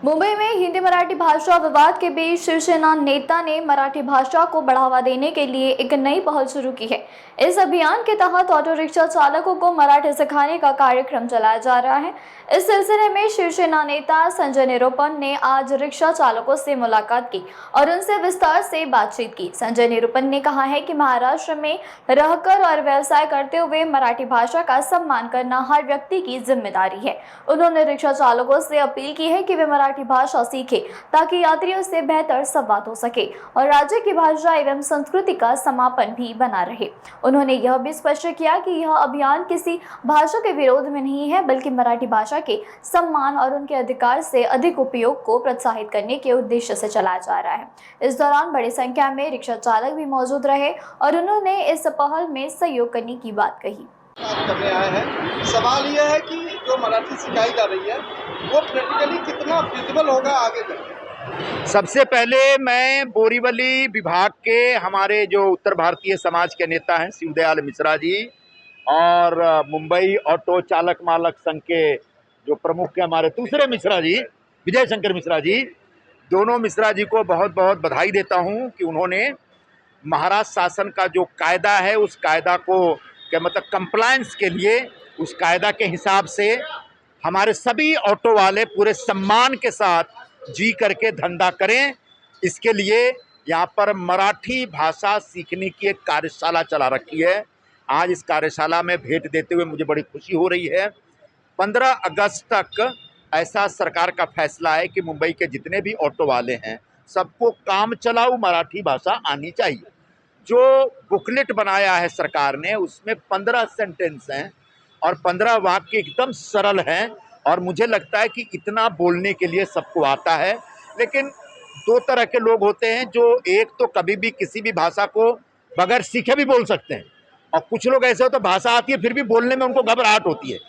मुंबई में हिंदी मराठी भाषा विवाद के बीच शिवसेना नेता ने मराठी भाषा को बढ़ावा देने के लिए एक नई पहल शुरू की है। इस अभियान के तहत ऑटो रिक्शा चालकों को मराठी सिखाने का कार्यक्रम चलाया जा रहा है। इस सिलसिले में शिवसेना नेता संजय निरुपम ने आज रिक्शा चालकों से मुलाकात की और उनसे विस्तार से बातचीत की। संजय निरुपम ने कहा है कि महाराष्ट्र में रहकर और व्यवसाय करते हुए मराठी भाषा का सम्मान करना हर व्यक्ति की जिम्मेदारी है। उन्होंने रिक्शा चालकों से अपील की है कि वे मराठी भाषा सीखें ताकि यात्रियों से बेहतर संवाद हो सके और राज्य की भाषा एवं संस्कृति का समापन भी बना रहे। उन्होंने यह भी स्पष्ट किया कि यह अभियान किसी भाषा के विरोध में नहीं है, बल्कि मराठी भाषा के सम्मान और उनके अधिकार से अधिक उपयोग को प्रोत्साहित करने के उद्देश्य से चलाया जा रहा है। इस दौरान बड़ी संख्या में रिक्शा चालक भी मौजूद रहे और उन्होंने इस पहल में सहयोग करने की बात कही। करने आए हैं। सवाल यह है कि जो मराठी सिखाई जा रही है वो प्रैक्टिकली कितना फिजिबल होगा आगे चलकर। सबसे पहले मैं बोरीवली विभाग के हमारे जो उत्तर भारतीय समाज के नेता हैं शिवदयाल मिश्रा जी और मुंबई ऑटो चालक मालक संघ के जो प्रमुख हैं हमारे दूसरे मिश्रा जी विजय शंकर मिश्रा जी, दोनों मिश्रा जी को बहुत बहुत बधाई देता हूं कि उन्होंने महाराष्ट्र शासन का जो कायदा है उस कायदा को मतलब कंप्लायंस के लिए उस कायदा के हिसाब से हमारे सभी ऑटो वाले पूरे सम्मान के साथ जी करके धंधा करें। इसके लिए यहाँ पर मराठी भाषा सीखने की एक कार्यशाला चला रखी है। आज इस कार्यशाला में भेंट देते हुए मुझे बड़ी खुशी हो रही है। 15 अगस्त तक ऐसा सरकार का फैसला है कि मुंबई के जितने भी ऑटो वाले हैं सबको काम चलाऊ मराठी भाषा आनी चाहिए। जो बुकलेट बनाया है सरकार ने उसमें 15 सेंटेंस हैं और 15 वाक्य एकदम सरल हैं और मुझे लगता है कि इतना बोलने के लिए सबको आता है। लेकिन दो तरह के लोग होते हैं, जो एक तो कभी भी किसी भी भाषा को बगैर सीखे भी बोल सकते हैं और कुछ लोग ऐसे होते भाषा आती है फिर भी बोलने में उनको घबराहट होती है।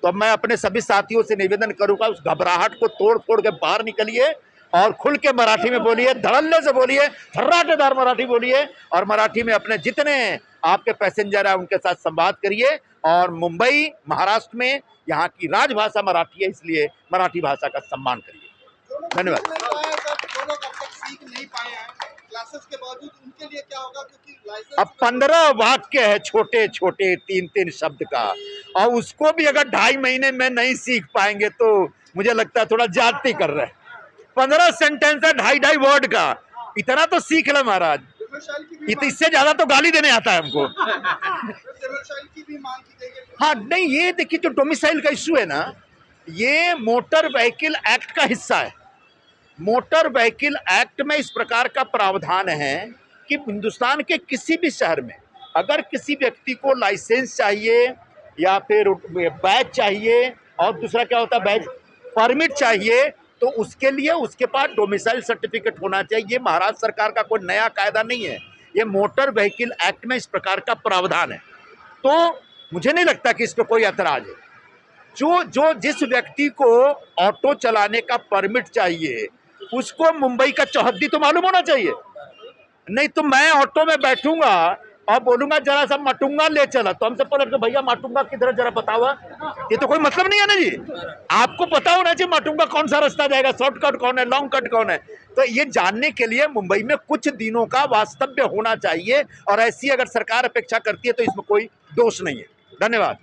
तो मैं अपने सभी साथियों से निवेदन करूँगा उस घबराहट को तोड़ फोड़ के बाहर निकलिए और खुल के मराठी में बोलिए, धड़ल्ले से बोलिए, फर्राटेदार मराठी बोलिए और मराठी में अपने जितने आपके पैसेंजर हैं उनके साथ संवाद करिए। और मुंबई महाराष्ट्र में यहाँ की राजभाषा मराठी है, इसलिए मराठी भाषा का सम्मान करिए। धन्यवाद। अब 15 वाक्य है छोटे छोटे 3-3 शब्द का और उसको भी अगर 2.5 महीने में नहीं सीख पाएंगे तो मुझे लगता है थोड़ा ज्यादती कर रहे हैं। 15 सेंटेंस है 2.5 वर्ड का, इतना तो सीख ले महाराज। इससे ज्यादा तो गाली देने आता है हमको। हाँ नहीं, ये देखिए जो डोमिसाइल का इश्यू है ना, ये मोटर व्हीकल एक्ट का हिस्सा है। मोटर व्हीकल एक्ट में इस प्रकार का प्रावधान है कि हिंदुस्तान के किसी भी शहर में अगर किसी व्यक्ति को लाइसेंस चाहिए या फिर बैच चाहिए और दूसरा क्या होता है बैच परमिट चाहिए तो उसके लिए उसके पास डोमिसाइल सर्टिफिकेट होना चाहिए। ये महाराष्ट्र सरकार का कोई नया कायदा नहीं है, ये मोटर व्हीकल एक्ट में इस प्रकार का प्रावधान है। तो मुझे नहीं लगता कि इस पर कोई ऐतराज है। जिस व्यक्ति को ऑटो चलाने का परमिट चाहिए उसको मुंबई का चौहद्दी तो मालूम होना चाहिए। नहीं तो मैं ऑटो में बैठूंगा और बोलूंगा जरा सा माटुंगा ले चला तो हमसे पलट के भैया माटुंगा किधर जरा बताओ, ये तो कोई मतलब नहीं है ना जी। आपको पता होना चाहिए माटुंगा कौन सा रास्ता जाएगा, शॉर्टकट कौन है, लॉन्ग कट कौन है। तो ये जानने के लिए मुंबई में कुछ दिनों का वास्तव्य होना चाहिए और ऐसी अगर सरकार अपेक्षा करती है तो इसमें कोई दोष नहीं है। धन्यवाद।